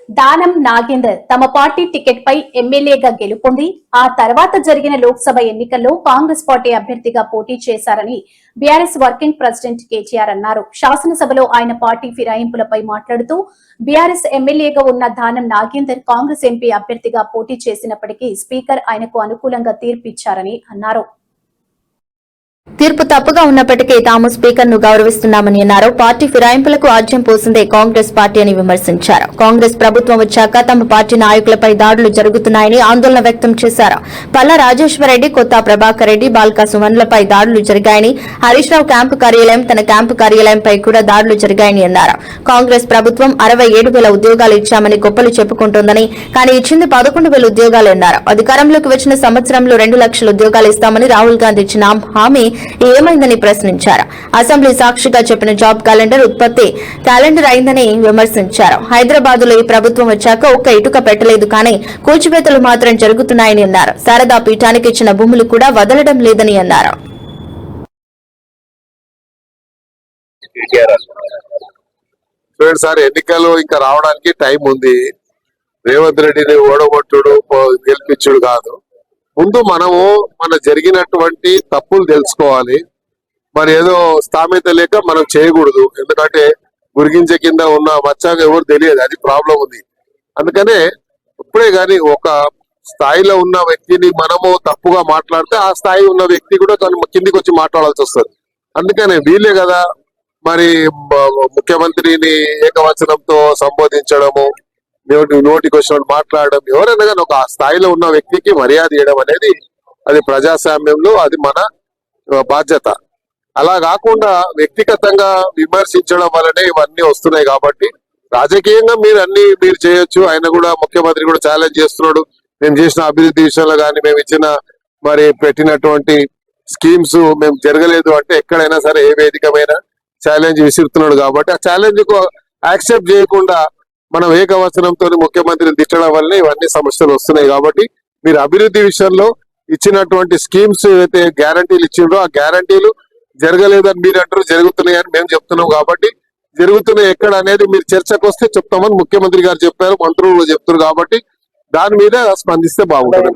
దానం నాగేందర్ తమ party ticket పై ఎమ్మెల్యేగా గెలుపొంది ఆ తర్వాత జరిగిన లోక్సభ ఎన్నికల్లో కాంగ్రెస్ పార్టీ అభ్యర్థిగా పోటీ చేశారని బీఆర్ఎస్ వర్కింగ్ ప్రెసిడెంట్ కేటీఆర్ అన్నారు. శాసనసభలో ఆయన పార్టీ ఫిరాయింపులపై మాట్లాడుతూ బీఆర్ఎస్ ఎమ్మెల్యేగా ఉన్న దానం నాగేందర్ కాంగ్రెస్ ఎంపీ అభ్యర్థిగా పోటీ చేసినప్పటికీ స్పీకర్ ఆయనకు అనుకూలంగా తీర్పిచ్చారని అన్నారు. తీర్పు తప్పుగా ఉన్నప్పటికీ తాము స్పీకర్ ను గౌరవిస్తున్నామని అన్నారు. పార్టీ ఫిరాయింపులకు ఆజ్యం పోసిందే కాంగ్రెస్ పార్టీ అని విమర్శించారు. కాంగ్రెస్ ప్రభుత్వం వచ్చాక తమ పార్టీ నాయకులపై దాడులు జరుగుతున్నాయని ఆందోళన వ్యక్తం చేశారు. పల్లా రాజేశ్వరరెడ్డి, కొత్త ప్రభాకర్ రెడ్డి, బాల్కా సుమన్లపై దాడులు జరిగాయని, హరీష్ రావు క్యాంపు కార్యాలయం, తన క్యాంపు కార్యాలయంపై కూడా దాడులు జరిగాయని అన్నారు. కాంగ్రెస్ ప్రభుత్వం 67,000 ఉద్యోగాలు ఇచ్చామని గొప్పలు చెప్పుకుంటోందని, కానీ ఇచ్చింది 11,000 ఉద్యోగాలన్నారు. అధికారంలోకి వచ్చిన సంవత్సరంలో 2 లక్షల ఉద్యోగాలు ఇస్తామని రాహుల్ గాంధీ ఇచ్చిన హామీ ఏమైందని ప్రశ్నించారు. అసెంబ్లీ సాక్షిగా చెప్పిన జాబ్ క్యాలెండర్ ఉత్పత్తి క్యాలెండర్ అయిందని విమర్శించారు. హైదరాబాద్ లో ఈ ప్రభుత్వం వచ్చాక ఒక్క ఇటుక పెట్టలేదు, కానీ కూల్చివేతలు మాత్రం జరుగుతున్నాయని అన్నారు. శారదా పీఠానికి ఇచ్చిన భూములు కూడా వదలడం లేదని అన్నారు. సార్ ఎన్నికలు ఇంకా రావడానికి టైం ఉంది. రేవంత్ రెడ్డిని ఓడగొట్టుడు గెలిపించుడు కాదు. ముందు మనము మన జరిగినటువంటి తప్పులు తెలుసుకోవాలి. మరి ఏదో స్థామిత లేక మనం చేయకూడదు. ఎందుకంటే గురిగింజ కింద ఉన్న మచ్చాక ఎవరు తెలియదు, అది ప్రాబ్లం ఉంది. అందుకనే ఇప్పుడే గాని ఒక స్థాయిలో ఉన్న వ్యక్తిని మనము తప్పుగా మాట్లాడితే ఆ స్థాయి ఉన్న వ్యక్తి కూడా కిందికి వచ్చి మాట్లాడాల్సి వస్తుంది. అందుకనే వీళ్ళే కదా మరి ముఖ్యమంత్రిని ఏకవచనంతో సంబోధించడము, నోటికి వచ్చినట్టు మాట్లాడడం, ఎవరైనా కానీ ఒక స్థాయిలో ఉన్న వ్యక్తికి మర్యాద ఇవ్వడం అనేది అది ప్రజాస్వామ్యంలో అది మన బాధ్యత. అలా కాకుండా వ్యక్తిగతంగా విమర్శించడం వల్లనే ఇవన్నీ వస్తున్నాయి. కాబట్టి రాజకీయంగా మీరు చేయొచ్చు. ఆయన కూడా ముఖ్యమంత్రి కూడా ఛాలెంజ్ చేస్తున్నాడు. మేము చేసిన అభివృద్ధి విషయంలో కానీ మేము ఇచ్చిన మరి పెట్టినటువంటి స్కీమ్స్ మేము జరగలేదు అంటే ఎక్కడైనా సరే ఏ వేదికమైనా ఛాలెంజ్ విసురుతున్నాడు. కాబట్టి ఆ ఛాలెంజ్ కు యాక్సెప్ట్ చేయకుండా మనం ఏకవచనంతో ముఖ్యమంత్రిని తిట్టడం వల్ల ఇవన్నీ సమస్యలు వస్తున్నాయి. కాబట్టి మీరు అభివృద్ధి విషయంలో ఇచ్చినటువంటి స్కీమ్స్ ఏదైతే గ్యారంటీలు ఇచ్చిండ్రో ఆ గ్యారంటీలు జరగలేదని మీరు అంటారు, జరుగుతున్నాయని మేము చెప్తున్నాం. కాబట్టి జరుగుతున్నాయి ఎక్కడ అనేది మీరు చర్చకు వస్తే చెప్తామని ముఖ్యమంత్రి గారు చెప్పారు, మంత్రులు చెప్తారు. కాబట్టి దాని మీద స్పందిస్తే బాగుంటుంది.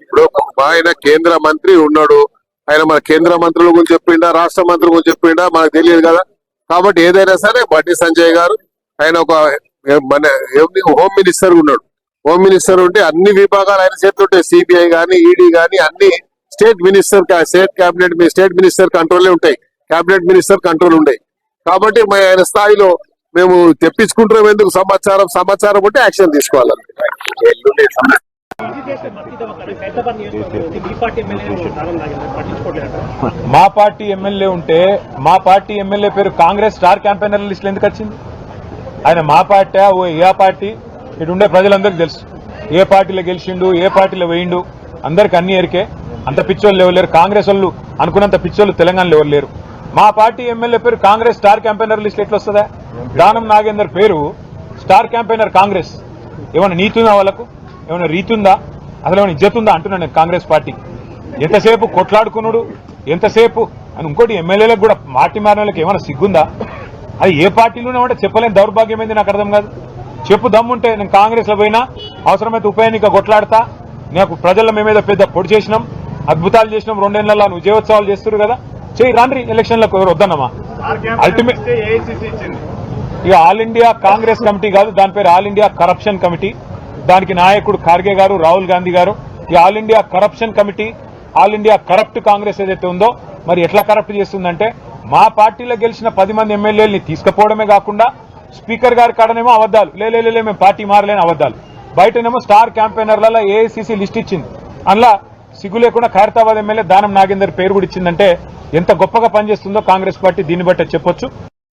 ఇప్పుడు ఆయన కేంద్ర మంత్రి ఉన్నాడు, ఆయన మన కేంద్ర మంత్రుల గురించి చెప్పిండా, రాష్ట్ర మంత్రుల గురించి చెప్పిండా మనకు తెలియదు కదా. కాబట్టి ఏదైనా సరే బండి సంజయ్ గారు ఆయన ఒక మన హోమ్ మినిస్టర్ ఉన్నాడు. హోమ్ మినిస్టర్ ఉంటే అన్ని విభాగాలు ఆయన చేస్తుంటాయి. సిబిఐ గానీ, ఈడీ గానీ అన్ని స్టేట్ మినిస్టర్ కంట్రోలే ఉంటాయి, కేబినెట్ మినిస్టర్ కంట్రోల్ ఉంటాయి. కాబట్టి ఆయన స్థాయిలో మేము తెప్పించుకుంటున్నాం. ఎందుకు సమాచారం ఉంటే యాక్షన్ తీసుకోవాలి. మా పార్టీ ఎమ్మెల్యే ఉంటే మా పార్టీ ఎమ్మెల్యే పేరు కాంగ్రెస్ స్టార్ క్యాంపెయినర్ లిస్ట్ ఎందుకు వచ్చింది? ఆయన మా పార్టీ ఏ పార్టీ ఇటు ఉండే ప్రజలందరికీ తెలుసు. ఏ పార్టీలో గెలిచిండు, ఏ పార్టీలో వేయిండు అందరికి అన్ని ఎరికే. అంత పిచ్చోళ్ళు ఎవరు లేరు. కాంగ్రెస్ వాళ్ళు అనుకున్నంత పిచ్చోళ్ళు తెలంగాణలో ఎవరు లేరు. మా పార్టీ ఎమ్మెల్యే పేరు కాంగ్రెస్ స్టార్ క్యాంపెయినర్ లిస్ట్ ఎట్లా వస్తుందా? దానం నాగేందర్ పేరు స్టార్ క్యాంపెయినర్ కాంగ్రెస్. ఏమైనా నీతి ఉందా వాళ్ళకు? ఏమైనా రీతి ఉందా? అసలు ఏమైనా ఇజ్జత్ ఉందా అంటున్నాను నేను. కాంగ్రెస్ పార్టీ ఎంతసేపు కొట్లాడుకున్నాడు, ఎంతసేపు అని ఇంకోటి ఎమ్మెల్యేలకు కూడా పార్టీ మారిన వాళ్ళకి ఏమైనా సిగ్గుందా? అది ఏ పార్టీలోనే ఉంటే చెప్పలేని దౌర్భాగ్యం ఏంది నాకు అర్థం కాదు. చెప్పు దమ్ముంటే నేను కాంగ్రెస్ లో పోయినా అవసరమైతే ఉప ఎన్నిక కొట్లాడతా. నాకు ప్రజల్లో మేమేదో పెద్ద పొడి చేసినాం, అద్భుతాలు చేసినాం, 2 నెలల్లో విజయోత్సవాలు చేస్తారు కదా, చేయి రాండ్రి ఎలక్షన్లకు. ఎవరు వద్దన్నమా? అల్టిమేట్ ఇక ఆల్ ఇండియా కాంగ్రెస్ కమిటీ కాదు, దాని పేరు ఆల్ ఇండియా కరప్షన్ కమిటీ. దానికి నాయకుడు ఖార్గే గారు, రాహుల్ గాంధీ గారు. ఈ all India corruption committee, all India corrupt Congress ఏదైతే ఉందో మరి ఎట్లా కరప్ట్ చేస్తుందంటే మా పార్టీలో గెలిచిన 10 మంది ఎమ్మెల్యేలని తీసుకుపోవడమే కాకుండా స్పీకర్ గారి కాడనేమో అబద్దాలు, లే మేము పార్టీ మారలేని అబద్దాలు. బయటనేమో స్టార్ క్యాంపెయినర్లలో ఏఐసీసీ లిస్ట్ ఇచ్చింది. అందులో సిగ్గు లేకుండా ఖైరతాబాద్ ఎమ్మెల్యే దానం నాగేందర్ పేరు కూడా ఇచ్చిందంటే ఎంత గొప్పగా పనిచేస్తుందో కాంగ్రెస్ పార్టీ దీన్ని బట్టే చెప్పొచ్చు.